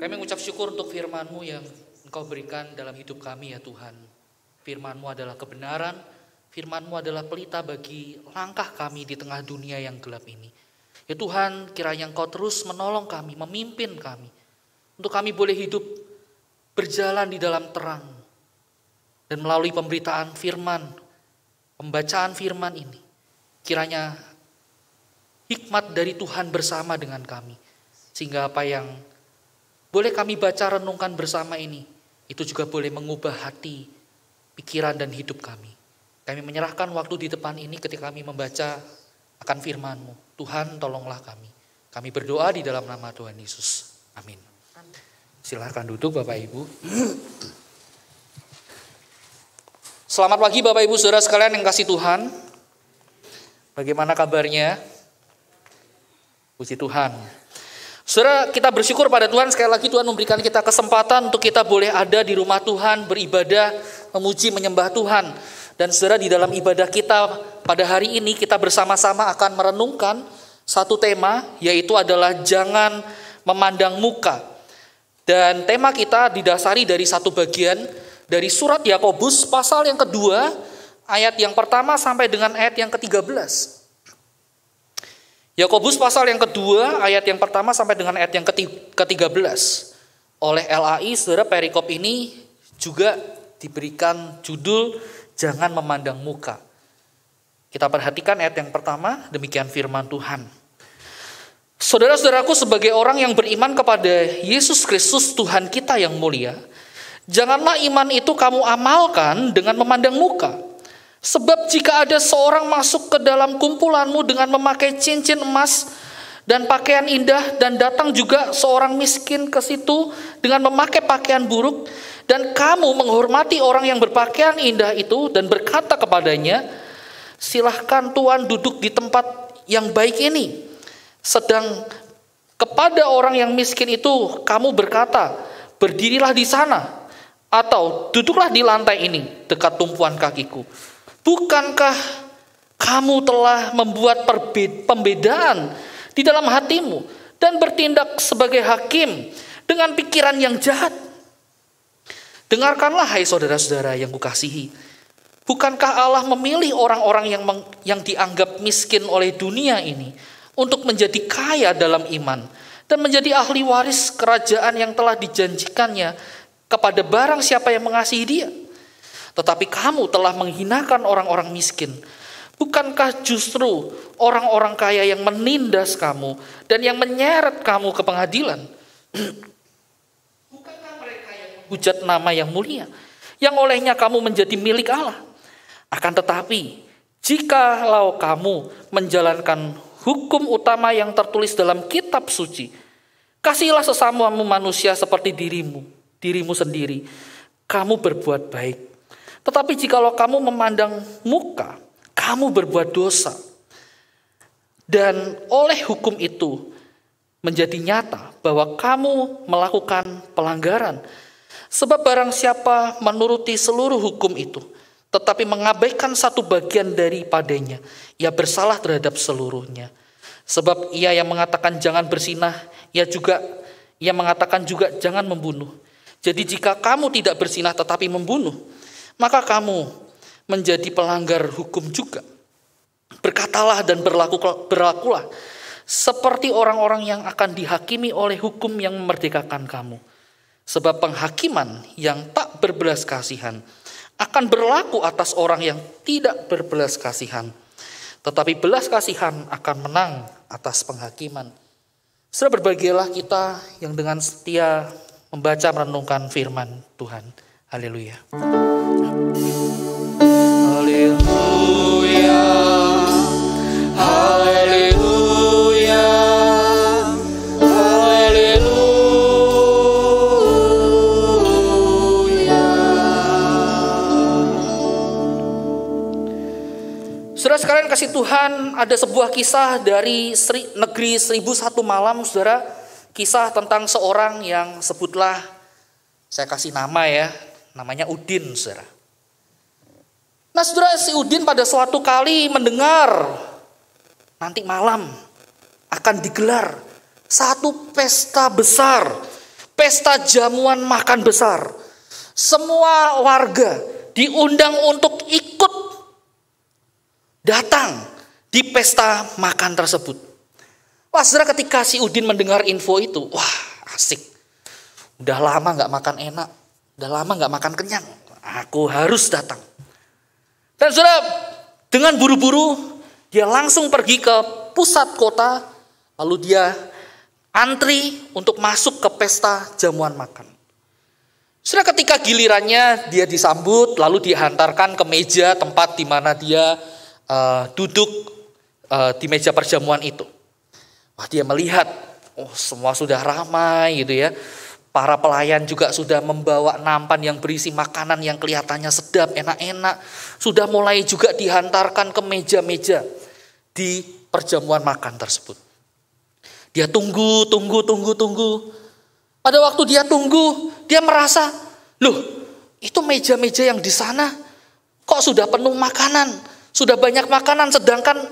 Kami mengucap syukur untuk firman-Mu yang Engkau berikan dalam hidup kami ya Tuhan. Firman-Mu adalah kebenaran, firman-Mu adalah pelita bagi langkah kami di tengah dunia yang gelap ini. Ya Tuhan, kiranya Engkau terus menolong kami, memimpin kami. Untuk kami boleh hidup berjalan di dalam terang. Dan melalui pemberitaan firman, pembacaan firman ini, kiranya hikmat dari Tuhan bersama dengan kami. Sehingga apa yang boleh kami baca renungkan bersama ini, itu juga boleh mengubah hati, pikiran dan hidup kami. Kami menyerahkan waktu di depan ini ketika kami membaca akan firman-Mu. Tuhan tolonglah kami. Kami berdoa di dalam nama Tuhan Yesus. Amin. Silahkan duduk Bapak Ibu. Selamat pagi Bapak Ibu Saudara sekalian yang kasih Tuhan. Bagaimana kabarnya? Puji Tuhan. Saudara, kita bersyukur pada Tuhan, sekali lagi Tuhan memberikan kita kesempatan untuk kita boleh ada di rumah Tuhan, beribadah, memuji, menyembah Tuhan. Dan saudara, di dalam ibadah kita pada hari ini kita bersama-sama akan merenungkan satu tema, yaitu adalah jangan memandang muka. Dan tema kita didasari dari satu bagian dari surat Yakobus pasal yang kedua, ayat yang pertama sampai dengan ayat yang ke-13. Yakobus pasal yang kedua, ayat yang pertama sampai dengan ayat yang ke-13. Oleh LAI, saudara, perikop ini juga diberikan judul Jangan Memandang Muka. Kita perhatikan ayat yang pertama, demikian firman Tuhan. Saudara-saudaraku, sebagai orang yang beriman kepada Yesus Kristus Tuhan kita yang mulia, janganlah iman itu kamu amalkan dengan memandang muka. Sebab jika ada seorang masuk ke dalam kumpulanmu dengan memakai cincin emas dan pakaian indah, dan datang juga seorang miskin ke situ dengan memakai pakaian buruk, dan kamu menghormati orang yang berpakaian indah itu dan berkata kepadanya, silahkan Tuhan duduk di tempat yang baik ini. Sedang kepada orang yang miskin itu kamu berkata, berdirilah di sana, atau duduklah di lantai ini dekat tumpuan kakiku. Bukankah kamu telah membuat pembedaan di dalam hatimu dan bertindak sebagai hakim dengan pikiran yang jahat? Dengarkanlah hai saudara-saudara yang kukasihi. Bukankah Allah memilih orang-orang yang dianggap miskin oleh dunia ini untuk menjadi kaya dalam iman dan menjadi ahli waris kerajaan yang telah dijanjikannya kepada barang siapa yang mengasihi Dia? Tetapi kamu telah menghinakan orang-orang miskin. Bukankah justru orang-orang kaya yang menindas kamu dan yang menyeret kamu ke pengadilan? Bukankah mereka yang menghujat nama yang mulia, yang olehnya kamu menjadi milik Allah? Akan tetapi, jikalau kamu menjalankan hukum utama yang tertulis dalam kitab suci, kasihilah sesamamu manusia seperti dirimu sendiri, kamu berbuat baik. Tetapi jikalau kamu memandang muka, kamu berbuat dosa. Dan oleh hukum itu menjadi nyata bahwa kamu melakukan pelanggaran. Sebab barang siapa menuruti seluruh hukum itu, tetapi mengabaikan satu bagian daripadanya, ia bersalah terhadap seluruhnya. Sebab ia yang mengatakan jangan berzinah, ia mengatakan juga jangan membunuh. Jadi jika kamu tidak berzinah tetapi membunuh, maka kamu menjadi pelanggar hukum juga. Berkatalah dan berlakulah seperti orang-orang yang akan dihakimi oleh hukum yang memerdekakan kamu. Sebab penghakiman yang tak berbelas kasihan akan berlaku atas orang yang tidak berbelas kasihan. Tetapi belas kasihan akan menang atas penghakiman. Saudara, berbahagialah kita yang dengan setia membaca merenungkan firman Tuhan. Haleluya. Haleluya. Haleluya. Haleluya. Saudara sekalian kasih Tuhan, ada sebuah kisah dari negeri 1001 malam, saudara. Kisah tentang seorang yang sebutlah, saya kasih nama ya, namanya Udin, saudara. Nah, saudara, si Udin pada suatu kali mendengar nanti malam akan digelar satu pesta besar, pesta jamuan makan besar. Semua warga diundang untuk ikut datang di pesta makan tersebut. Wah, saudara, ketika si Udin mendengar info itu, wah asik. Udah lama gak makan enak, udah lama gak makan kenyang. Aku harus datang. Dan saudara, dengan buru-buru dia langsung pergi ke pusat kota. Lalu dia antri untuk masuk ke pesta jamuan makan. Saudara, ketika gilirannya dia disambut, lalu dihantarkan ke meja tempat di mana dia duduk di meja perjamuan itu. Wah, dia melihat, oh semua sudah ramai gitu ya. Para pelayan juga sudah membawa nampan yang berisi makanan yang kelihatannya sedap, enak-enak. Sudah mulai juga dihantarkan ke meja-meja di perjamuan makan tersebut. Dia tunggu. Pada waktu dia tunggu, dia merasa, loh, itu meja-meja yang di sana kok sudah penuh makanan, sudah banyak makanan, sedangkan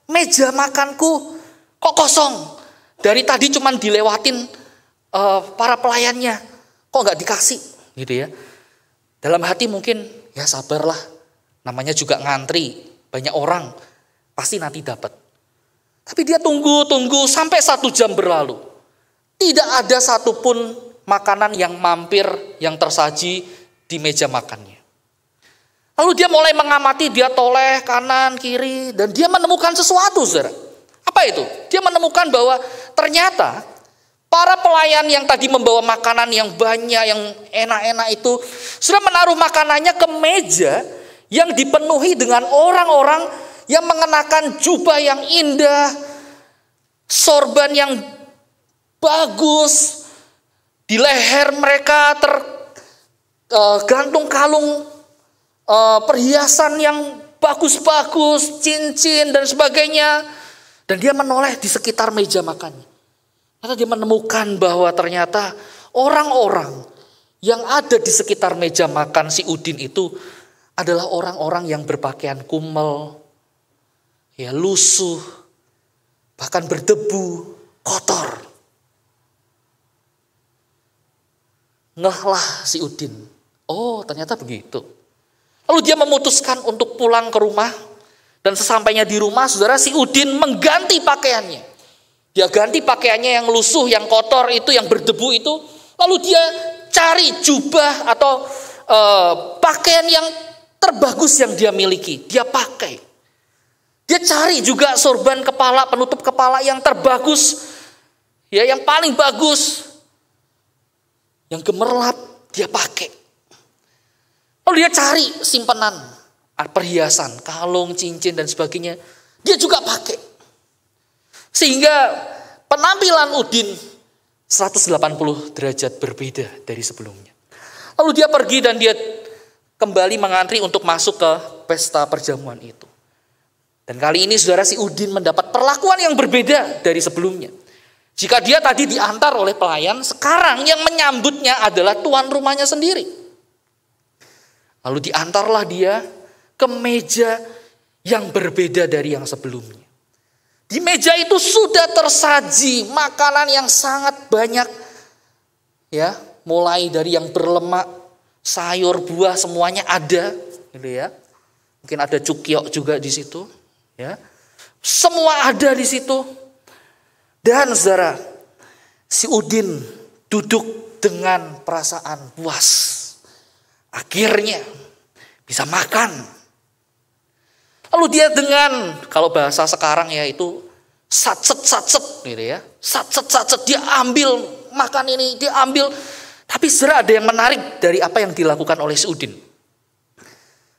meja makanku kok kosong. Dari tadi cuman dilewatin para pelayannya, kok nggak dikasih, gitu ya. Dalam hati mungkin, ya sabarlah, namanya juga ngantri, banyak orang, pasti nanti dapat. Tapi dia tunggu sampai 1 jam berlalu. Tidak ada satupun makanan yang mampir, yang tersaji di meja makannya. Lalu dia mulai mengamati, dia toleh kanan, kiri, dan dia menemukan sesuatu, saudara. Apa itu? Dia menemukan bahwa ternyata para pelayan yang tadi membawa makanan yang banyak, yang enak-enak itu, sudah menaruh makanannya ke meja yang dipenuhi dengan orang-orang yang mengenakan jubah yang indah, sorban yang bagus, di leher mereka tergantung kalung perhiasan yang bagus-bagus, cincin dan sebagainya. Dan dia menoleh di sekitar meja makannya. Karena dia menemukan bahwa ternyata orang-orang yang ada di sekitar meja makan si Udin itu adalah orang-orang yang berpakaian kumel, ya lusuh, bahkan berdebu, kotor. Ngehlah si Udin. Oh, ternyata begitu. Lalu dia memutuskan untuk pulang ke rumah. Dan sesampainya di rumah, saudara, si Udin mengganti pakaiannya. Dia ganti pakaiannya yang lusuh, yang kotor itu, yang berdebu itu. Lalu dia cari jubah atau pakaian yang terbagus yang dia miliki. Dia pakai. Dia cari juga sorban kepala, penutup kepala yang terbagus. Ya, yang paling bagus. Yang gemerlap, dia pakai. Lalu dia cari simpenan, perhiasan, kalung, cincin dan sebagainya. Dia juga pakai. Sehingga penampilan Udin 180 derajat berbeda dari sebelumnya. Lalu dia pergi dan dia kembali mengantri untuk masuk ke pesta perjamuan itu. Dan kali ini saudara, si Udin mendapat perlakuan yang berbeda dari sebelumnya. Jika dia tadi diantar oleh pelayan, sekarang yang menyambutnya adalah tuan rumahnya sendiri. Lalu diantarlah dia ke meja yang berbeda dari yang sebelumnya. Di meja itu sudah tersaji makanan yang sangat banyak. Ya, mulai dari yang berlemak, sayur, buah, semuanya ada, gitu ya. Mungkin ada cukyok juga di situ, ya. Semua ada di situ. Dan saudara, si Udin duduk dengan perasaan puas. Akhirnya bisa makan. Lalu dia dengan, kalau bahasa sekarang ya itu satset gitu ya. Satset dia ambil makan ini, dia ambil. Tapi saudara, ada yang menarik dari apa yang dilakukan oleh si Udin.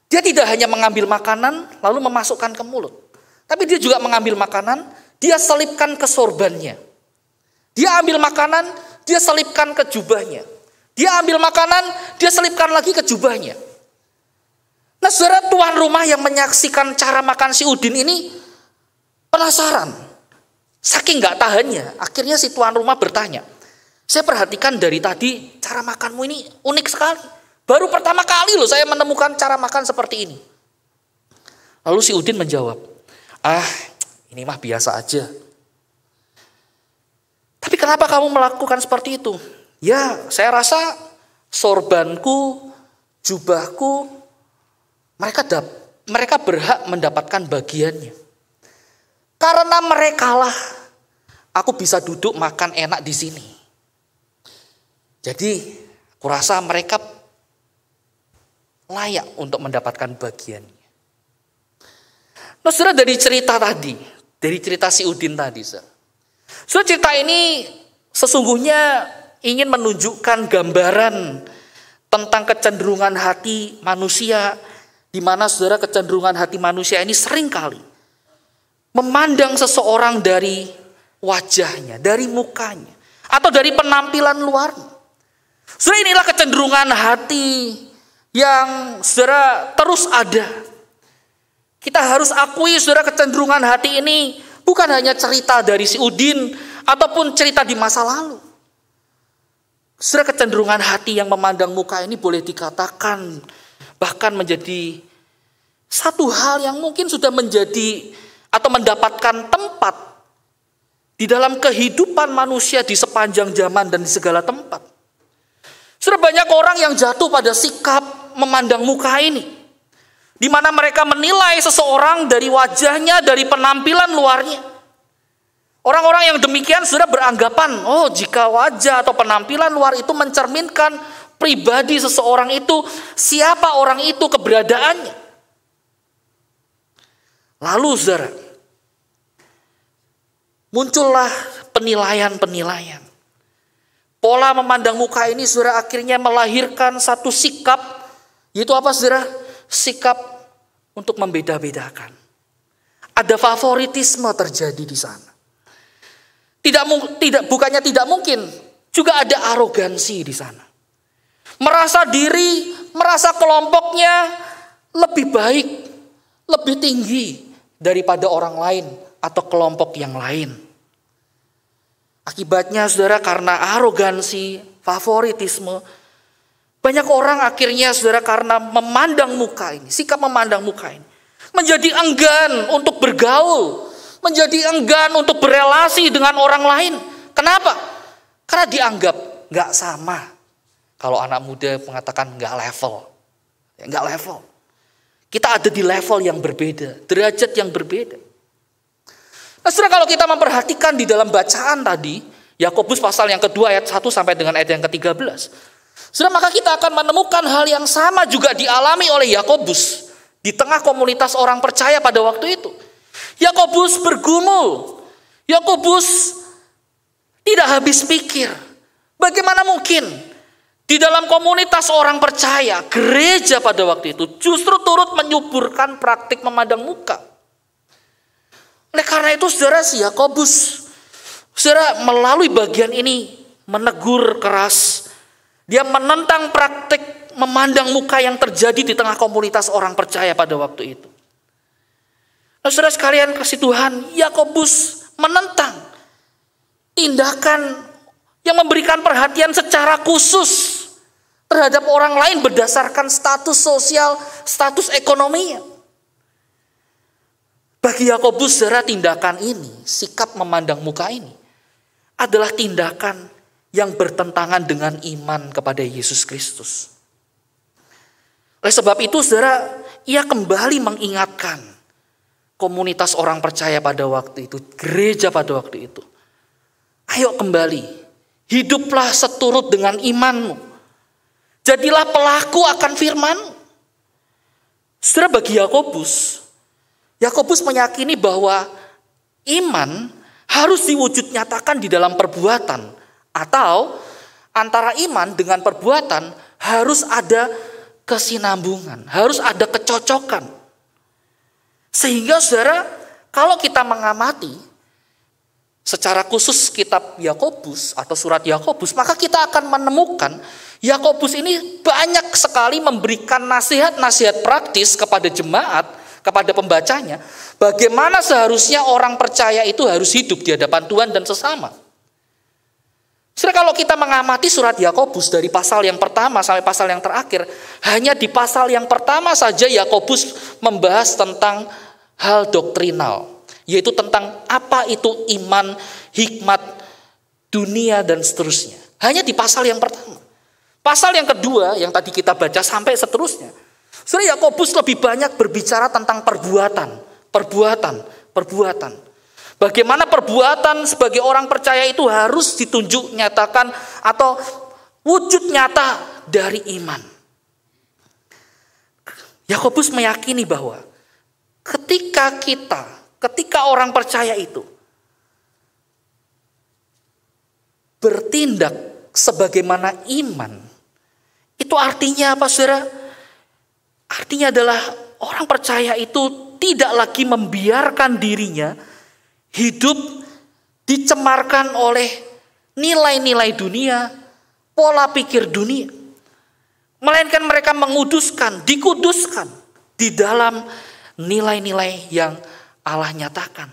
Dia tidak hanya mengambil makanan lalu memasukkan ke mulut. Tapi dia juga mengambil makanan, dia selipkan ke sorbannya. Dia ambil makanan, dia selipkan ke jubahnya. Dia ambil makanan, dia selipkan lagi ke jubahnya. Nah saudara, tuan rumah yang menyaksikan cara makan si Udin ini penasaran. Saking gak tahannya, akhirnya si tuan rumah bertanya, saya perhatikan dari tadi cara makanmu ini unik sekali. Baru pertama kali loh saya menemukan cara makan seperti ini. Lalu si Udin menjawab, ini mah biasa aja. Tapi kenapa kamu melakukan seperti itu? Ya, saya rasa sorbanku, jubahku, mereka berhak mendapatkan bagiannya. Karena merekalah aku bisa duduk makan enak di sini. Jadi, kurasa mereka layak untuk mendapatkan bagiannya. Nah, saudara, dari cerita tadi, dari cerita si Udin tadi, saudara, cerita ini sesungguhnya ingin menunjukkan gambaran tentang kecenderungan hati manusia, di mana saudara kecenderungan hati manusia ini seringkali memandang seseorang dari wajahnya, dari mukanya, atau dari penampilan luarnya. Saudara, inilah kecenderungan hati yang saudara terus ada. Kita harus akui saudara, kecenderungan hati ini bukan hanya cerita dari si Udin ataupun cerita di masa lalu. Saudara, kecenderungan hati yang memandang muka ini boleh dikatakan bahkan menjadi satu hal yang mungkin sudah menjadi atau mendapatkan tempat di dalam kehidupan manusia di sepanjang zaman dan di segala tempat. Saudara, banyak orang yang jatuh pada sikap memandang muka ini, di mana mereka menilai seseorang dari wajahnya, dari penampilan luarnya. Orang-orang yang demikian sudah beranggapan, oh jika wajah atau penampilan luar itu mencerminkan pribadi seseorang itu, siapa orang itu, keberadaannya. Lalu saudara, muncullah penilaian-penilaian. Pola memandang muka ini saudara akhirnya melahirkan satu sikap, yaitu apa saudara? Sikap untuk membeda-bedakan. Ada favoritisme terjadi di sana. Bukannya tidak mungkin, juga ada arogansi di sana. Merasa diri, merasa kelompoknya lebih baik, lebih tinggi daripada orang lain atau kelompok yang lain. Akibatnya saudara, karena arogansi, favoritisme, banyak orang akhirnya saudara karena memandang muka ini, sikap memandang muka ini, menjadi enggan untuk bergaul, menjadi enggan untuk berelasi dengan orang lain. Kenapa? Karena dianggap gak sama. Kalau anak muda mengatakan gak level. Ya, gak level. Kita ada di level yang berbeda, derajat yang berbeda. Nah saudara, kalau kita memperhatikan di dalam bacaan tadi, Yakobus pasal yang kedua ayat 1 sampai dengan ayat yang ke-13. Saudara, maka kita akan menemukan hal yang sama juga dialami oleh Yakobus di tengah komunitas orang percaya pada waktu itu. Yakobus bergumul. Yakobus tidak habis pikir. Bagaimana mungkin di dalam komunitas orang percaya, gereja pada waktu itu justru turut menyuburkan praktik memandang muka. Oleh karena itu saudara, si Yakobus, saudara, melalui bagian ini menegur keras. Dia menentang praktik memandang muka yang terjadi di tengah komunitas orang percaya pada waktu itu. Nah, saudara sekalian kasih Tuhan, Yakobus menentang tindakan yang memberikan perhatian secara khusus terhadap orang lain berdasarkan status sosial, status ekonominya. Bagi Yakobus, saudara, tindakan ini, sikap memandang muka ini adalah tindakan yang bertentangan dengan iman kepada Yesus Kristus. Oleh sebab itu, saudara, ia kembali mengingatkan komunitas orang percaya pada waktu itu, gereja pada waktu itu. Ayo kembali, hiduplah seturut dengan imanmu. Jadilah pelaku akan firman. Saudara, bagi Yakobus meyakini bahwa iman harus diwujud nyatakan di dalam perbuatan. Atau antara iman dengan perbuatan harus ada kesinambungan, harus ada kecocokan. Sehingga saudara, kalau kita mengamati secara khusus kitab Yakobus atau surat Yakobus, maka kita akan menemukan Yakobus ini banyak sekali memberikan nasihat-nasihat praktis kepada jemaat, kepada pembacanya, bagaimana seharusnya orang percaya itu harus hidup di hadapan Tuhan dan sesama. Saudara, kalau kita mengamati surat Yakobus dari pasal yang pertama sampai pasal yang terakhir, hanya di pasal yang pertama saja Yakobus membahas tentang hal doktrinal, yaitu tentang apa itu iman, hikmat, dunia, dan seterusnya. Hanya di pasal yang pertama. Pasal yang kedua yang tadi kita baca sampai seterusnya. Saudara, Yakobus lebih banyak berbicara tentang perbuatan. Bagaimana perbuatan sebagai orang percaya itu harus ditunjuk, nyatakan, atau wujud nyata dari iman. Yakobus meyakini bahwa ketika orang percaya itu bertindak sebagaimana iman, itu artinya apa, saudara? Artinya adalah orang percaya itu tidak lagi membiarkan dirinya hidup dicemarkan oleh nilai-nilai dunia, pola pikir dunia. Melainkan mereka dikuduskan di dalam nilai-nilai yang Allah nyatakan.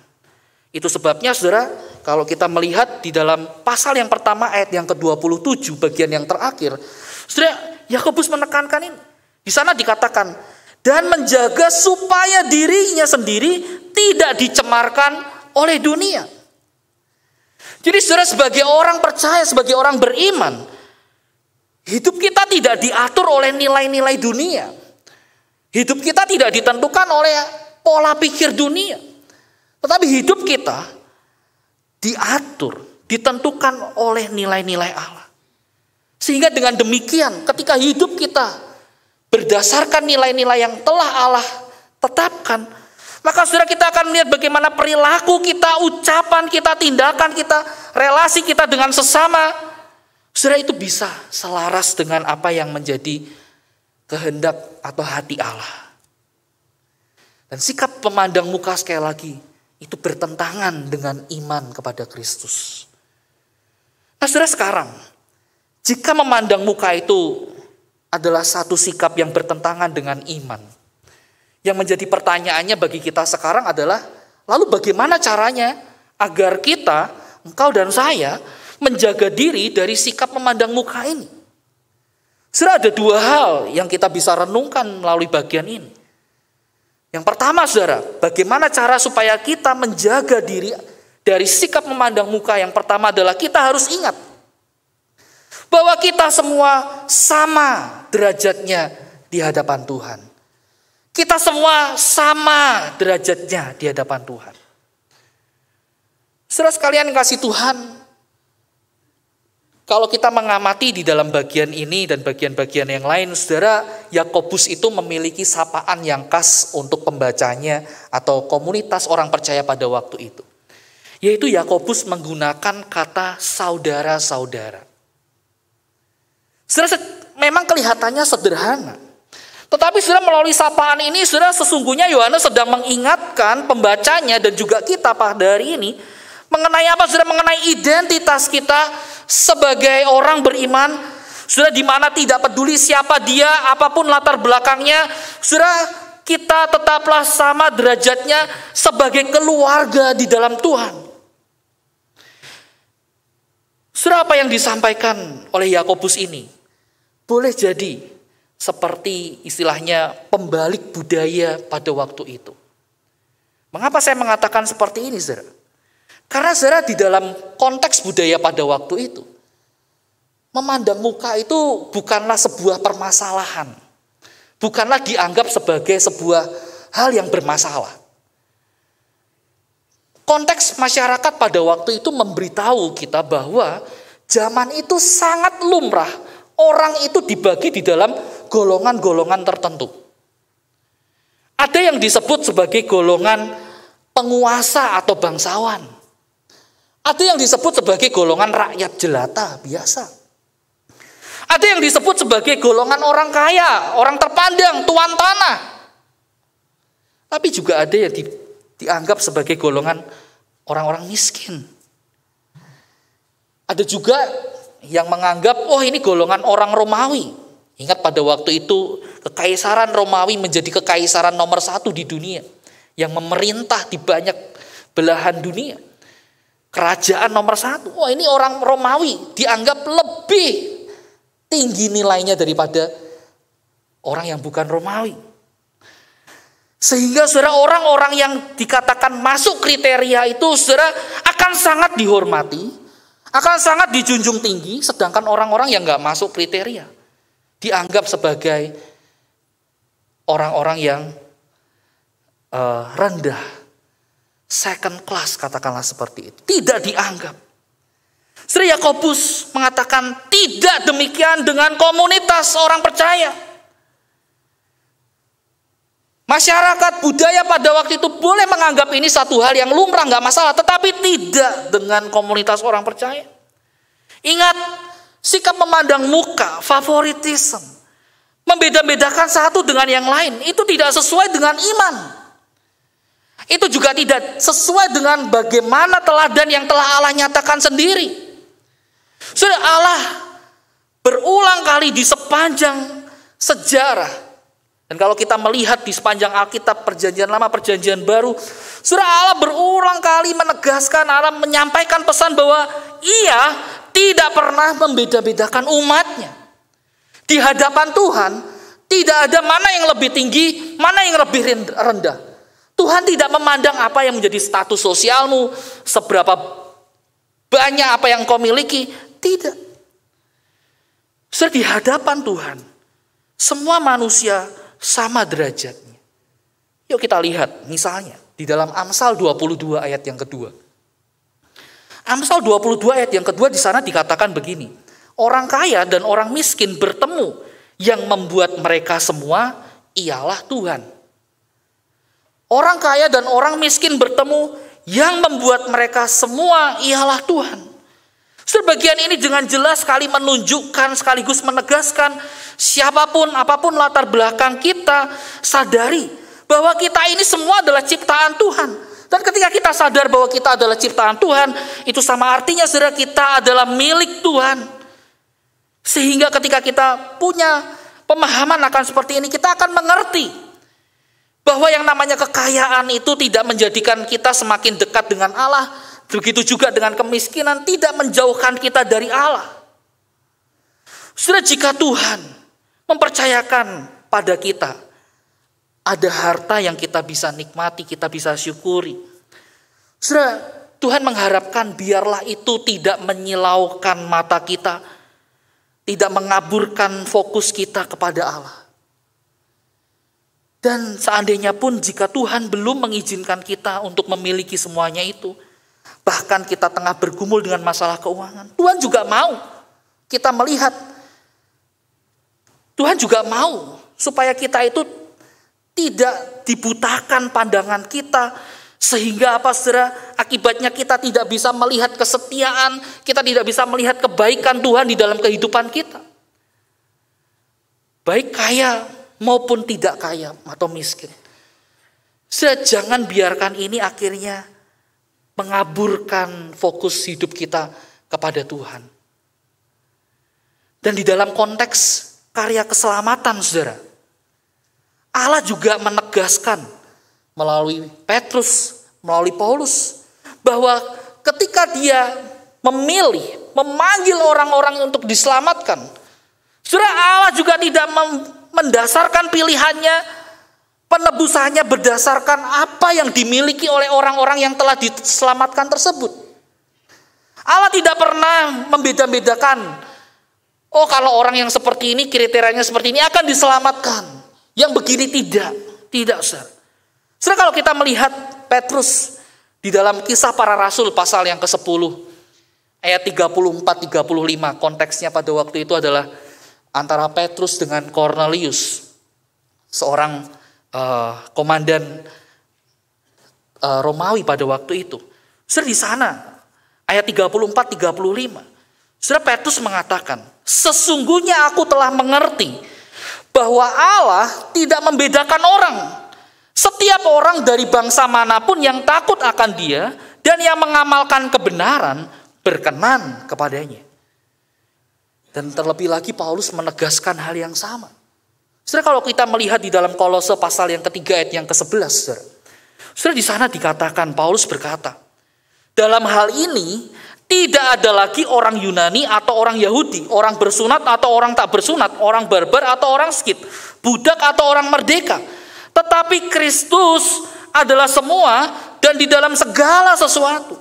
Itu sebabnya, saudara, kalau kita melihat di dalam pasal yang pertama ayat yang ke-27 bagian yang terakhir, saudara, Yakobus menekankan ini. Di sana dikatakan, dan menjaga supaya dirinya sendiri tidak dicemarkan oleh dunia. Jadi saudara, sebagai orang percaya, sebagai orang beriman, hidup kita tidak diatur oleh nilai-nilai dunia. Hidup kita tidak ditentukan oleh pola pikir dunia. Tetapi hidup kita diatur, ditentukan oleh nilai-nilai Allah. Sehingga dengan demikian, ketika hidup kita berdasarkan nilai-nilai yang telah Allah tetapkan, maka saudara, kita akan melihat bagaimana perilaku kita, ucapan kita, tindakan kita, relasi kita dengan sesama, saudara, itu bisa selaras dengan apa yang menjadi kehendak atau hati Allah. Dan sikap memandang muka sekali lagi itu bertentangan dengan iman kepada Kristus. Nah, saudara, sekarang jika memandang muka itu adalah satu sikap yang bertentangan dengan iman, yang menjadi pertanyaannya bagi kita sekarang adalah, lalu bagaimana caranya agar kita, engkau dan saya, menjaga diri dari sikap memandang muka ini? Saudara, ada dua hal yang kita bisa renungkan melalui bagian ini. Yang pertama, saudara, bagaimana cara supaya kita menjaga diri dari sikap memandang muka? Yang pertama adalah kita harus ingat bahwa kita semua sama derajatnya di hadapan Tuhan. Kita semua sama derajatnya di hadapan Tuhan. Saudara sekalian kasih Tuhan, kalau kita mengamati di dalam bagian ini dan bagian-bagian yang lain, saudara, Yakobus itu memiliki sapaan yang khas untuk pembacanya atau komunitas orang percaya pada waktu itu. Yaitu Yakobus menggunakan kata saudara-saudara. Saudara, memang kelihatannya sederhana. Tetapi saudara, melalui sapaan ini, saudara, sesungguhnya Yohanes sedang mengingatkan pembacanya dan juga kita pada hari ini mengenai apa, saudara? Mengenai identitas kita sebagai orang beriman, saudara, di mana tidak peduli siapa dia, apapun latar belakangnya, saudara, kita tetaplah sama derajatnya sebagai keluarga di dalam Tuhan. Saudara, apa yang disampaikan oleh Yakobus ini boleh jadi seperti istilahnya pembalik budaya pada waktu itu. Mengapa saya mengatakan seperti ini, saudara? Karena saudara, di dalam konteks budaya pada waktu itu, memandang muka itu bukanlah sebuah permasalahan. Bukanlah dianggap sebagai sebuah hal yang bermasalah. Konteks masyarakat pada waktu itu memberitahu kita bahwa zaman itu sangat lumrah orang itu dibagi di dalam golongan-golongan tertentu. Ada yang disebut sebagai golongan penguasa atau bangsawan. Ada yang disebut sebagai golongan rakyat jelata biasa. Ada yang disebut sebagai golongan orang kaya, orang terpandang, tuan tanah. Tapi juga ada yang dianggap sebagai golongan orang-orang miskin. Ada juga yang menganggap, oh ini golongan orang Romawi. Ingat pada waktu itu kekaisaran Romawi menjadi kekaisaran nomor 1 di dunia, yang memerintah di banyak belahan dunia. Kerajaan nomor 1. Wah, ini orang Romawi dianggap lebih tinggi nilainya daripada orang yang bukan Romawi. Sehingga saudara, orang-orang yang dikatakan masuk kriteria itu, saudara, akan sangat dihormati, akan sangat dijunjung tinggi, sedangkan orang-orang yang nggak masuk kriteria dianggap sebagai orang-orang yang rendah, second class, katakanlah seperti itu. Tidak dianggap. Saudara, Yakobus mengatakan tidak demikian dengan komunitas orang percaya. Masyarakat budaya pada waktu itu boleh menganggap ini satu hal yang lumrah, nggak masalah, tetapi tidak dengan komunitas orang percaya. Ingat, sikap memandang muka, favoritism, membeda-bedakan satu dengan yang lain, itu tidak sesuai dengan iman. Itu juga tidak sesuai dengan bagaimana teladan yang telah Allah nyatakan sendiri. Sudah, Allah berulang kali di sepanjang sejarah. Dan kalau kita melihat di sepanjang Alkitab, Perjanjian Lama, Perjanjian Baru, Saudara, Allah berulang kali menegaskan, Allah menyampaikan pesan bahwa Ia tidak pernah membeda-bedakan umatnya. Di hadapan Tuhan, tidak ada mana yang lebih tinggi, mana yang lebih rendah. Tuhan tidak memandang apa yang menjadi status sosialmu, seberapa banyak apa yang kau miliki. Tidak. Saudara, di hadapan Tuhan, semua manusia sama derajatnya. Yuk kita lihat misalnya di dalam Amsal 22 ayat yang kedua. Amsal 22 ayat yang kedua di sana dikatakan begini. Orang kaya dan orang miskin bertemu, yang membuat mereka semua ialah Tuhan. Orang kaya dan orang miskin bertemu, yang membuat mereka semua ialah Tuhan. Sebagian ini dengan jelas sekali menunjukkan sekaligus menegaskan siapapun, apapun latar belakang kita, sadari bahwa kita ini semua adalah ciptaan Tuhan. Dan ketika kita sadar bahwa kita adalah ciptaan Tuhan, itu sama artinya saudara, kita adalah milik Tuhan. Sehingga ketika kita punya pemahaman akan seperti ini, kita akan mengerti bahwa yang namanya kekayaan itu tidak menjadikan kita semakin dekat dengan Allah. Begitu juga dengan kemiskinan tidak menjauhkan kita dari Allah. Saudara, jika Tuhan mempercayakan pada kita ada harta yang kita bisa nikmati, kita bisa syukuri. Saudara, Tuhan mengharapkan biarlah itu tidak menyilaukan mata kita, tidak mengaburkan fokus kita kepada Allah. Dan seandainya pun jika Tuhan belum mengizinkan kita untuk memiliki semuanya itu, bahkan kita tengah bergumul dengan masalah keuangan, Tuhan juga mau kita melihat. Tuhan juga mau supaya kita itu tidak dibutakan pandangan kita. Sehingga apa saudara? Akibatnya kita tidak bisa melihat kesetiaan, kita tidak bisa melihat kebaikan Tuhan di dalam kehidupan kita. Baik kaya maupun tidak kaya atau miskin. Saudara, jangan biarkan ini akhirnya mengaburkan fokus hidup kita kepada Tuhan. Dan di dalam konteks karya keselamatan, saudara, Allah juga menegaskan melalui Petrus, melalui Paulus, bahwa ketika dia memanggil orang-orang untuk diselamatkan, saudara, Allah juga tidak mendasarkan pilihannya, penebusannya berdasarkan apa yang dimiliki oleh orang-orang yang telah diselamatkan tersebut. Allah tidak pernah membeda-bedakan, oh kalau orang yang seperti ini, kriterianya seperti ini akan diselamatkan, yang begini tidak. Tidak, saudara. Saudara, kalau kita melihat Petrus di dalam Kisah Para Rasul pasal yang ke-10 ayat 34-35, konteksnya pada waktu itu adalah antara Petrus dengan Cornelius, seorang komandan Romawi pada waktu itu. Saudara, di sana ayat 34-35, saudara, Petrus mengatakan, sesungguhnya aku telah mengerti bahwa Allah tidak membedakan orang. Setiap orang dari bangsa manapun yang takut akan Dia dan yang mengamalkan kebenaran berkenan kepadanya. Dan terlebih lagi Paulus menegaskan hal yang sama. Saudara, kalau kita melihat di dalam Kolose pasal yang ketiga ayat yang ke-11, saudara, di sana dikatakan, Paulus berkata, dalam hal ini tidak ada lagi orang Yunani atau orang Yahudi, orang bersunat atau orang tak bersunat, orang barbar atau orang skit, budak atau orang merdeka. Tetapi Kristus adalah semua dan di dalam segala sesuatu.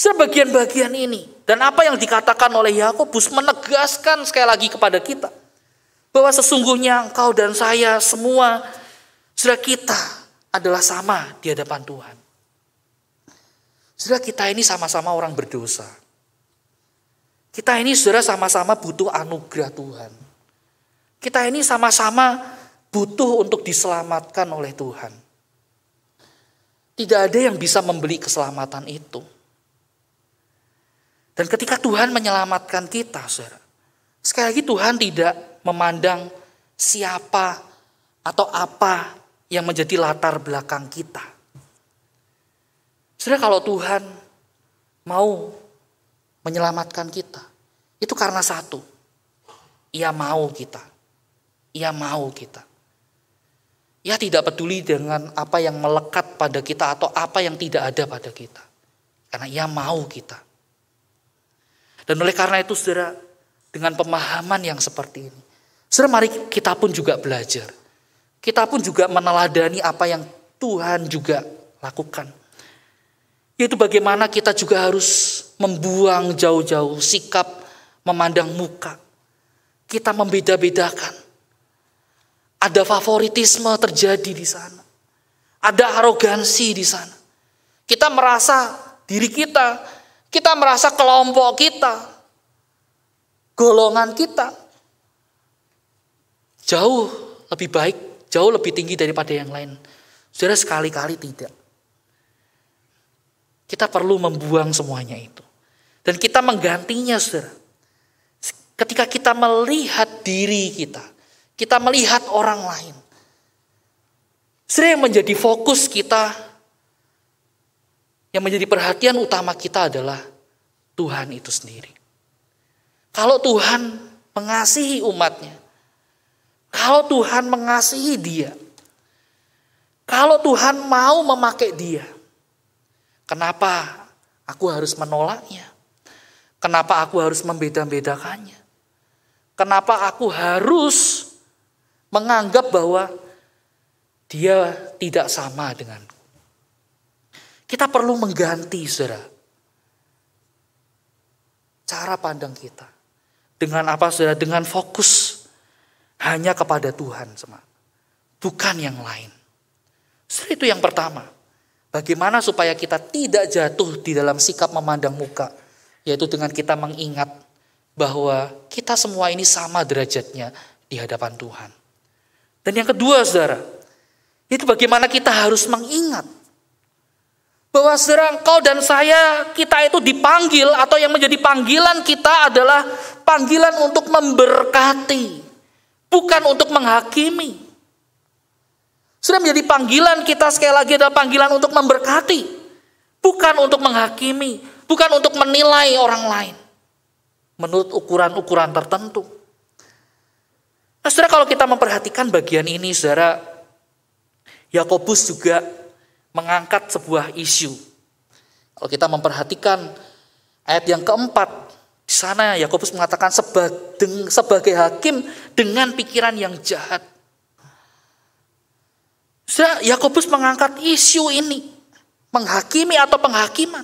Sebagian-bagian ini dan apa yang dikatakan oleh Yakobus menegaskan sekali lagi kepada kita bahwa sesungguhnya engkau dan saya semua, saudara, kita adalah sama di hadapan Tuhan. Saudara, kita ini sama-sama orang berdosa. Kita ini, saudara, sama-sama butuh anugerah Tuhan. Kita ini sama-sama butuh untuk diselamatkan oleh Tuhan. Tidak ada yang bisa membeli keselamatan itu. Dan ketika Tuhan menyelamatkan kita, saudara, sekali lagi Tuhan tidak memandang siapa atau apa yang menjadi latar belakang kita. Saudara, kalau Tuhan mau menyelamatkan kita, itu karena satu, Ia mau kita. Ia mau kita. Ia tidak peduli dengan apa yang melekat pada kita atau apa yang tidak ada pada kita. Karena Ia mau kita. Dan oleh karena itu, saudara, dengan pemahaman yang seperti ini, saudara, mari kita pun juga belajar. Kita pun juga meneladani apa yang Tuhan juga lakukan. Yaitu bagaimana kita juga harus membuang jauh-jauh sikap memandang muka. Kita membeda-bedakan. Ada favoritisme terjadi di sana. Ada arogansi di sana. Kita merasa diri kita merasa kelompok kita, golongan kita jauh lebih baik, jauh lebih tinggi daripada yang lain. Saudara, sekali-kali tidak. Kita perlu membuang semuanya itu. Dan kita menggantinya, saudara. Ketika kita melihat diri kita melihat orang lain. Saudara, yang menjadi fokus kita, yang menjadi perhatian utama kita adalah Tuhan itu sendiri. Kalau Tuhan mengasihi umatnya, kalau Tuhan mengasihi dia, kalau Tuhan mau memakai dia, kenapa aku harus menolaknya? Kenapa aku harus membeda-bedakannya? Kenapa aku harus menganggap bahwa dia tidak sama denganku? Kita perlu mengganti, saudara, cara pandang kita. Dengan apa, saudara? Dengan fokus hanya kepada Tuhan semata, bukan yang lain. Saudara, itu yang pertama. Bagaimana supaya kita tidak jatuh di dalam sikap memandang muka, yaitu dengan kita mengingat bahwa kita semua ini sama derajatnya di hadapan Tuhan. Dan yang kedua, saudara, itu bagaimana kita harus mengingat bahwa, saudara, engkau dan saya, kita itu dipanggil, atau yang menjadi panggilan kita adalah panggilan untuk memberkati, bukan untuk menghakimi. Sudah menjadi panggilan kita sekali lagi adalah panggilan untuk memberkati, bukan untuk menghakimi, bukan untuk menilai orang lain menurut ukuran-ukuran tertentu. Nah, saudara, kalau kita memperhatikan bagian ini, saudara, Yakobus juga mengangkat sebuah isu. Kalau kita memperhatikan ayat yang keempat, di sana Yakobus mengatakan sebagai hakim dengan pikiran yang jahat. Yakobus mengangkat isu ini, menghakimi atau penghakiman.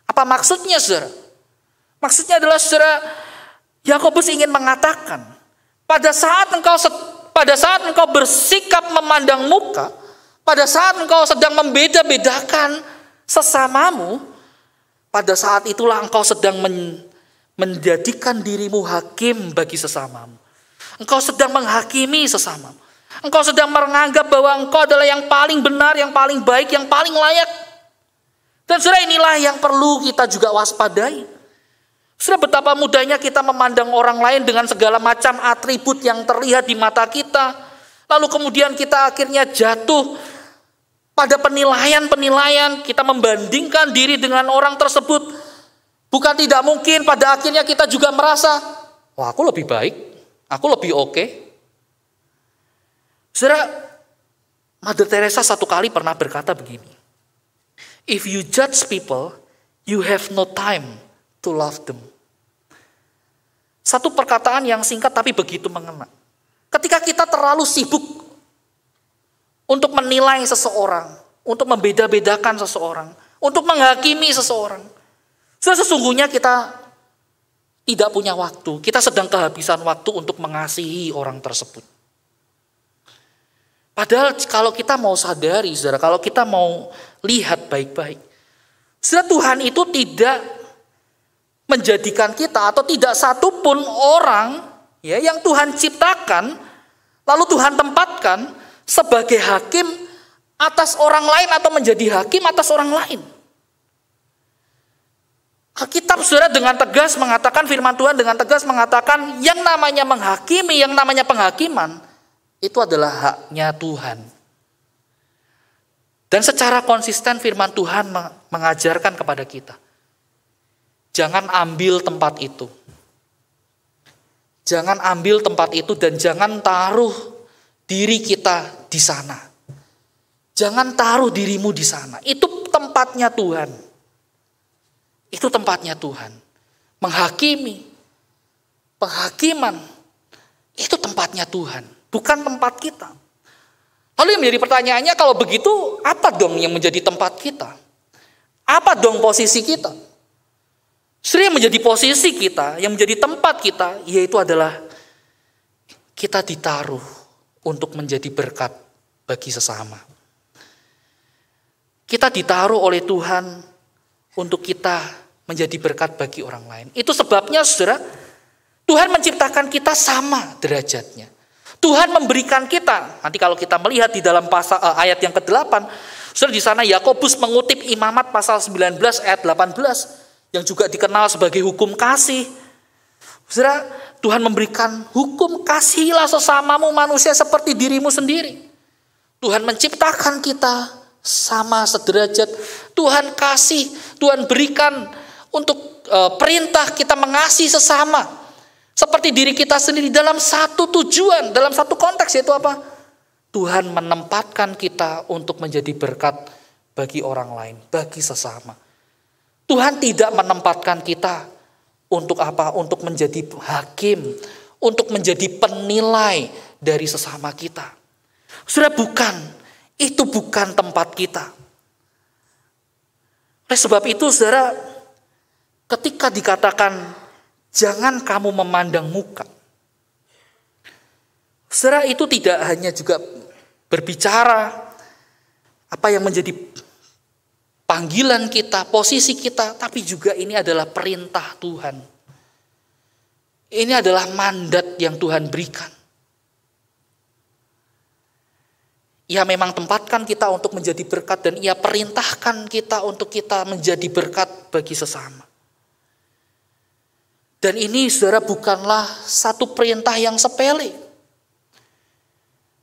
Apa maksudnya, saudara? Maksudnya adalah, saudara, Yakobus ingin mengatakan, pada saat engkau bersikap memandang muka, pada saat engkau sedang membeda-bedakan sesamamu, pada saat itulah engkau sedang menjadikan dirimu hakim bagi sesamamu. Engkau sedang menghakimi sesamamu. Engkau sedang menganggap bahwa engkau adalah yang paling benar, yang paling baik, yang paling layak. Dan saudara, inilah yang perlu kita juga waspadai. Saudara, betapa mudahnya kita memandang orang lain dengan segala macam atribut yang terlihat di mata kita. Lalu kemudian kita akhirnya jatuh pada penilaian-penilaian, kita membandingkan diri dengan orang tersebut. Bukan tidak mungkin pada akhirnya kita juga merasa, wah, aku lebih baik, aku lebih oke. Saudara, Mother Teresa satu kali pernah berkata begini, if you judge people, you have no time to love them. Satu perkataan yang singkat tapi begitu mengena. Ketika kita terlalu sibuk untuk menilai seseorang, untuk membeda-bedakan seseorang, untuk menghakimi seseorang, Sesungguhnya kita tidak punya waktu. Kita sedang kehabisan waktu untuk mengasihi orang tersebut. Padahal kalau kita mau sadari, saudara, kalau kita mau lihat baik-baik, saudara, Tuhan itu tidak menjadikan kita atau tidak satupun orang ya yang Tuhan ciptakan, lalu Tuhan tempatkan sebagai hakim atas orang lain atau menjadi hakim atas orang lain. Alkitab, saudara, dengan tegas mengatakan, firman Tuhan dengan tegas mengatakan, yang namanya menghakimi, yang namanya penghakiman, itu adalah haknya Tuhan. Dan secara konsisten firman Tuhan mengajarkan kepada kita, jangan ambil tempat itu. Jangan ambil tempat itu dan jangan taruh diri kita di sana. Jangan taruh dirimu di sana. Itu tempatnya Tuhan. Itu tempatnya Tuhan. Menghakimi, penghakiman, itu tempatnya Tuhan. Bukan tempat kita. Lalu yang menjadi pertanyaannya, kalau begitu apa dong yang menjadi tempat kita? Apa dong posisi kita? Yang menjadi posisi kita, yang menjadi tempat kita, yaitu adalah kita ditaruh untuk menjadi berkat bagi sesama. Kita ditaruh oleh Tuhan untuk kita menjadi berkat bagi orang lain. Itu sebabnya, saudara, Tuhan menciptakan kita sama derajatnya. Tuhan memberikan kita, nanti kalau kita melihat di dalam ayat yang ke-8, saudara, di sana Yakobus mengutip Imamat pasal 19 ayat 18 yang juga dikenal sebagai hukum kasih. Saudara, Tuhan memberikan hukum, kasihilah sesamamu manusia seperti dirimu sendiri. Tuhan menciptakan kita sama sederajat. Tuhan kasih, Tuhan berikan untuk perintah kita mengasihi sesama seperti diri kita sendiri dalam satu tujuan, dalam satu konteks, yaitu apa? Tuhan menempatkan kita untuk menjadi berkat bagi orang lain, bagi sesama. Tuhan tidak menempatkan kita untuk apa? Untuk menjadi hakim, untuk menjadi penilai dari sesama kita. Saudara, bukan. Itu bukan tempat kita. Oleh sebab itu, saudara, ketika dikatakan jangan kamu memandang muka, saudara, itu tidak hanya juga berbicara apa yang menjadi panggilan kita, posisi kita, tapi juga ini adalah perintah Tuhan. Ini adalah mandat yang Tuhan berikan. Ia memang tempatkan kita untuk menjadi berkat dan Ia perintahkan kita untuk kita menjadi berkat bagi sesama. Dan ini, saudara, bukanlah satu perintah yang sepele.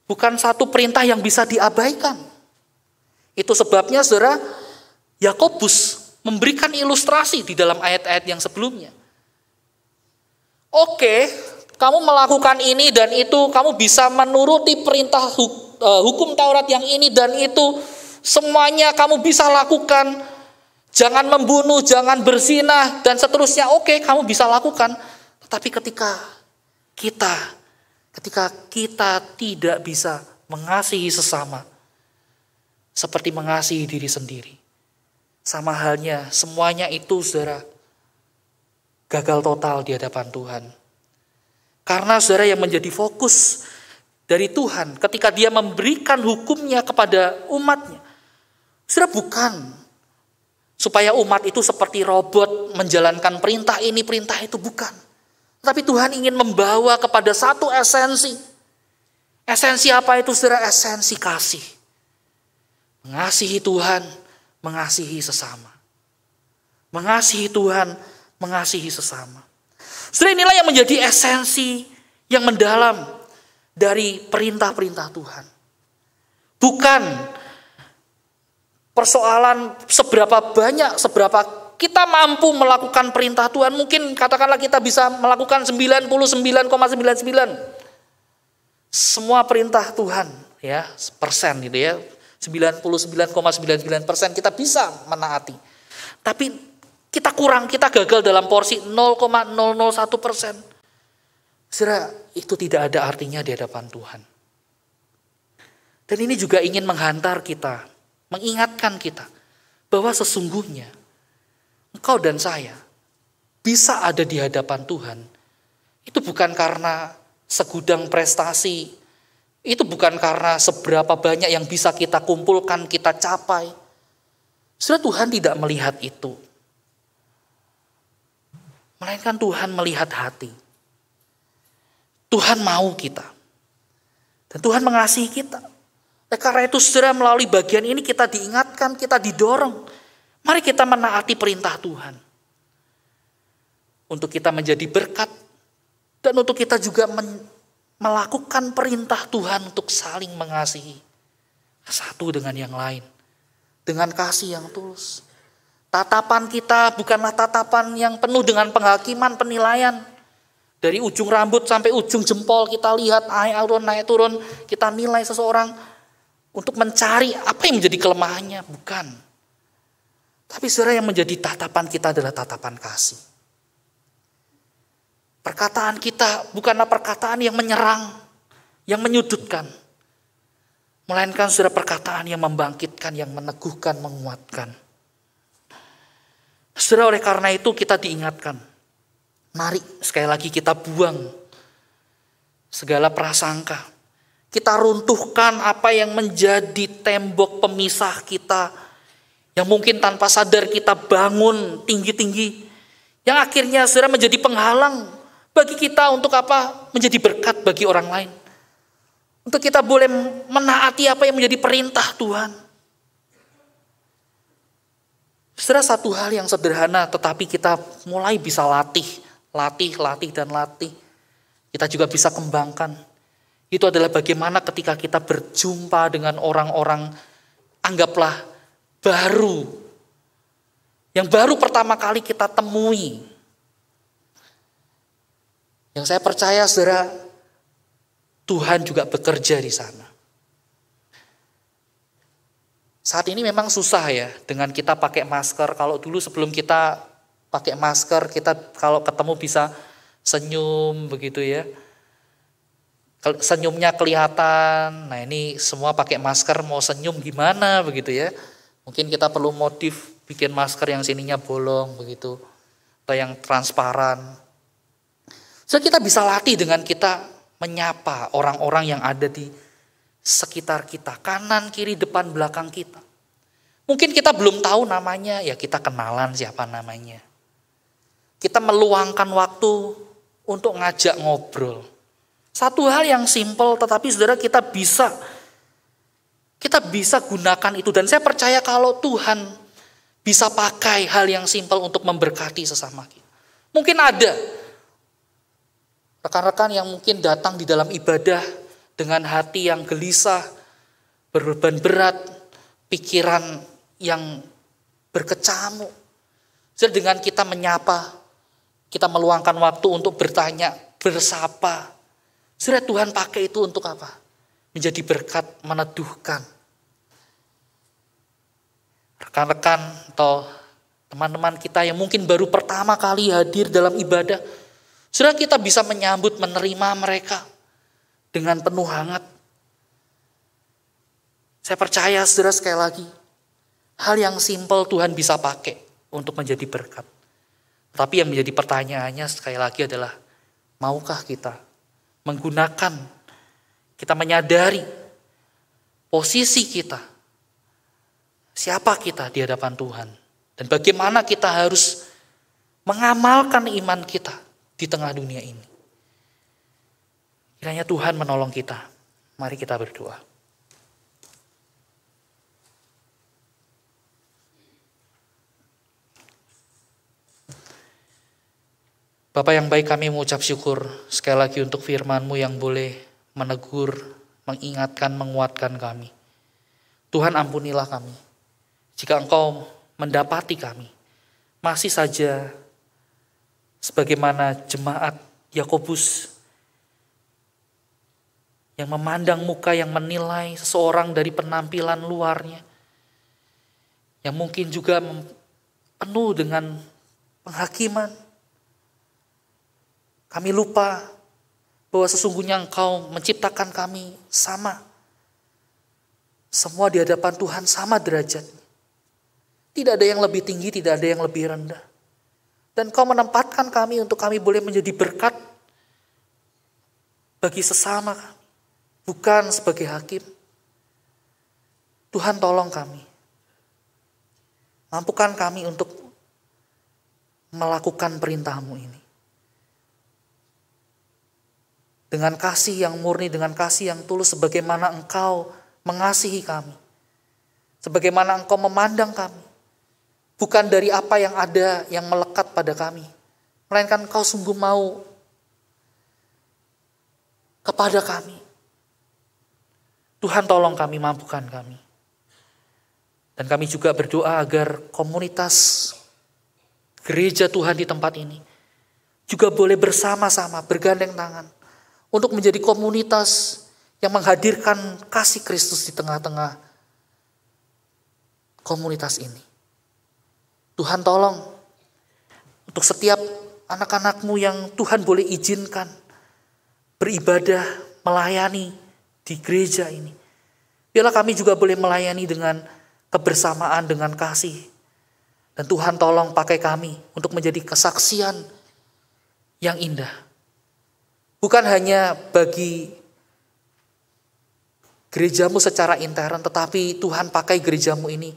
Bukan satu perintah yang bisa diabaikan. Itu sebabnya, saudara, Yakobus memberikan ilustrasi di dalam ayat-ayat yang sebelumnya. Oke, kamu melakukan ini dan itu, kamu bisa menuruti perintah hukum Taurat yang ini dan itu, semuanya kamu bisa lakukan. Jangan membunuh, jangan berzinah, dan seterusnya. Oke, kamu bisa lakukan. Tetapi ketika kita tidak bisa mengasihi sesama seperti mengasihi diri sendiri, sama halnya semuanya itu, saudara, gagal total di hadapan Tuhan. Karena, saudara, yang menjadi fokus dari Tuhan ketika Dia memberikan hukumnya kepada umatnya, saudara, bukan supaya umat itu seperti robot menjalankan perintah ini, perintah itu, bukan. Tapi Tuhan ingin membawa kepada satu esensi. Esensi apa itu, saudara? Esensi kasih. Mengasihi Tuhan, mengasihi sesama. Mengasihi Tuhan, mengasihi sesama. Saudara, inilah yang menjadi esensi yang mendalam dari perintah-perintah Tuhan. Bukan persoalan seberapa banyak, seberapa kita mampu melakukan perintah Tuhan. Mungkin katakanlah kita bisa melakukan 99,99. Semua perintah Tuhan, ya, persen gitu ya. 99,99% kita bisa menaati. Tapi kita kurang, kita gagal dalam porsi 0,001%. Saudara, itu tidak ada artinya di hadapan Tuhan. Dan ini juga ingin menghantar kita, mengingatkan kita bahwa sesungguhnya engkau dan saya bisa ada di hadapan Tuhan, itu bukan karena segudang prestasi, itu bukan karena seberapa banyak yang bisa kita kumpulkan, kita capai. Saudara, Tuhan tidak melihat itu. Melainkan Tuhan melihat hati. Tuhan mau kita. Dan Tuhan mengasihi kita. Karena itu saudara, melalui bagian ini kita diingatkan, kita didorong. Mari kita menaati perintah Tuhan. Untuk kita menjadi berkat. Dan untuk kita juga melakukan perintah Tuhan untuk saling mengasihi. Satu dengan yang lain. Dengan kasih yang tulus. Tatapan kita bukanlah tatapan yang penuh dengan penghakiman, penilaian. Dari ujung rambut sampai ujung jempol kita lihat naik turun. Kita nilai seseorang untuk mencari apa yang menjadi kelemahannya. Bukan. Tapi saudara, yang menjadi tatapan kita adalah tatapan kasih. Perkataan kita bukanlah perkataan yang menyerang, yang menyudutkan. Melainkan saudara, perkataan yang membangkitkan, yang meneguhkan, menguatkan. Saudara, oleh karena itu kita diingatkan. Mari sekali lagi kita buang segala prasangka. Kita runtuhkan apa yang menjadi tembok pemisah kita. Yang mungkin tanpa sadar kita bangun tinggi-tinggi. Yang akhirnya saudara menjadi penghalang bagi kita untuk apa? Menjadi berkat bagi orang lain. Untuk kita boleh menaati apa yang menjadi perintah Tuhan. Saudara, satu hal yang sederhana tetapi kita mulai bisa latih. Kita juga bisa kembangkan. Itu adalah bagaimana ketika kita berjumpa dengan orang-orang, anggaplah baru. Yang baru pertama kali kita temui. Yang saya percaya saudara, Tuhan juga bekerja di sana. Saat ini memang susah ya dengan kita pakai masker. Kalau dulu sebelum kita pakai masker, kita kalau ketemu bisa senyum begitu ya. Senyumnya kelihatan. Nah, ini semua pakai masker, mau senyum gimana begitu ya. Mungkin kita perlu modif bikin masker yang sininya bolong begitu. Atau yang transparan. So, kita bisa latih dengan kita menyapa orang-orang yang ada di sekitar kita. Kanan, kiri, depan, belakang kita. Mungkin kita belum tahu namanya, ya kita kenalan siapa namanya. Kita meluangkan waktu untuk ngajak ngobrol. Satu hal yang simpel, tetapi saudara kita bisa gunakan itu. Dan saya percaya kalau Tuhan bisa pakai hal yang simpel untuk memberkati sesama kita. Mungkin ada rekan-rekan yang mungkin datang di dalam ibadah dengan hati yang gelisah, berbeban berat, pikiran yang berkecamuk. Jadi dengan kita menyapa, kita meluangkan waktu untuk bertanya, bersapa. Saudara, Tuhan pakai itu untuk apa? Menjadi berkat, meneduhkan. Rekan-rekan atau teman-teman kita yang mungkin baru pertama kali hadir dalam ibadah, saudara, kita bisa menyambut, menerima mereka dengan penuh hangat. Saya percaya saudara, sekali lagi, hal yang simpel Tuhan bisa pakai untuk menjadi berkat. Tapi yang menjadi pertanyaannya sekali lagi adalah, maukah kita menggunakan, kita menyadari posisi kita, siapa kita di hadapan Tuhan, dan bagaimana kita harus mengamalkan iman kita di tengah dunia ini. Kiranya Tuhan menolong kita. Mari kita berdoa. Bapa yang baik, kami mengucap syukur sekali lagi untuk firman-Mu yang boleh menegur, mengingatkan, menguatkan kami. Tuhan, ampunilah kami jika Engkau mendapati kami masih saja sebagaimana jemaat Yakobus yang memandang muka, yang menilai seseorang dari penampilan luarnya, yang mungkin juga penuh dengan penghakiman. Kami lupa bahwa sesungguhnya Engkau menciptakan kami sama. Semua di hadapan Tuhan sama derajatnya. Tidak ada yang lebih tinggi, tidak ada yang lebih rendah. Dan Kau menempatkan kami untuk kami boleh menjadi berkat bagi sesama kami, bukan sebagai hakim. Tuhan tolong kami. Mampukan kami untuk melakukan perintah-Mu ini. Dengan kasih yang murni, dengan kasih yang tulus, sebagaimana Engkau mengasihi kami. Sebagaimana Engkau memandang kami. Bukan dari apa yang ada yang melekat pada kami. Melainkan Engkau sungguh mau kepada kami. Tuhan tolong kami, mampukan kami. Dan kami juga berdoa agar komunitas gereja Tuhan di tempat ini juga boleh bersama-sama bergandeng tangan untuk menjadi komunitas yang menghadirkan kasih Kristus di tengah-tengah komunitas ini. Tuhan tolong untuk setiap anak-anak-Mu yang Tuhan boleh izinkan beribadah, melayani di gereja ini. Biarlah kami juga boleh melayani dengan kebersamaan, dengan kasih. Dan Tuhan tolong pakai kami untuk menjadi kesaksian yang indah. Bukan hanya bagi gereja-Mu secara intern, tetapi Tuhan pakai gereja-Mu ini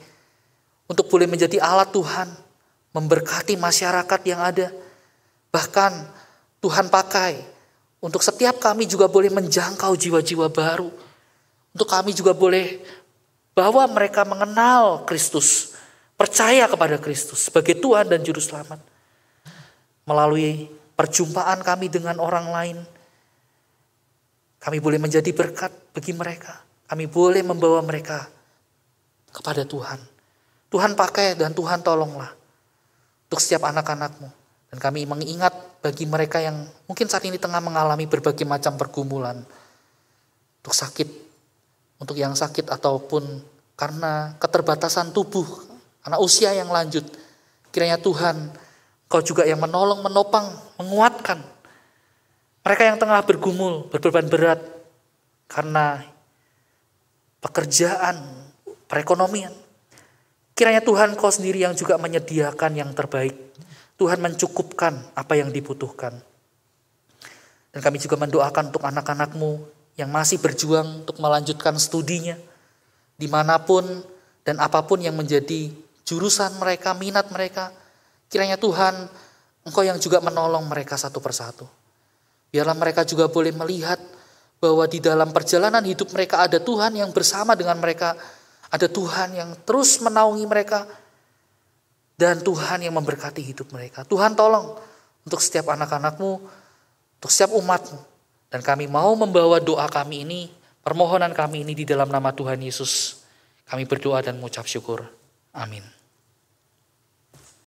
untuk boleh menjadi alat Tuhan, memberkati masyarakat yang ada. Bahkan Tuhan pakai untuk setiap kami juga boleh menjangkau jiwa-jiwa baru. Untuk kami juga boleh bawa mereka mengenal Kristus, percaya kepada Kristus sebagai Tuhan dan Juru Selamat. Melalui perjumpaan kami dengan orang lain, kami boleh menjadi berkat bagi mereka. Kami boleh membawa mereka kepada Tuhan. Tuhan pakai dan Tuhan tolonglah untuk setiap anak-anak-Mu. Dan kami mengingat bagi mereka yang mungkin saat ini tengah mengalami berbagai macam pergumulan. Untuk sakit, untuk yang sakit ataupun karena keterbatasan tubuh, karena usia yang lanjut. Kiranya Tuhan, Kau juga yang menolong, menopang, menguatkan. Mereka yang tengah bergumul, berbeban berat karena pekerjaan, perekonomian. Kiranya Tuhan Kau sendiri yang juga menyediakan yang terbaik. Tuhan mencukupkan apa yang dibutuhkan. Dan kami juga mendoakan untuk anak-anak-Mu yang masih berjuang untuk melanjutkan studinya. Dimanapun dan apapun yang menjadi jurusan mereka, minat mereka. Kiranya Tuhan, Engkau yang juga menolong mereka satu persatu. Biarlah mereka juga boleh melihat bahwa di dalam perjalanan hidup mereka ada Tuhan yang bersama dengan mereka. Ada Tuhan yang terus menaungi mereka. Dan Tuhan yang memberkati hidup mereka. Tuhan tolong untuk setiap anak-anak-Mu, untuk setiap umat-Mu. Dan kami mau membawa doa kami ini, permohonan kami ini di dalam nama Tuhan Yesus. Kami berdoa dan mengucap syukur. Amin.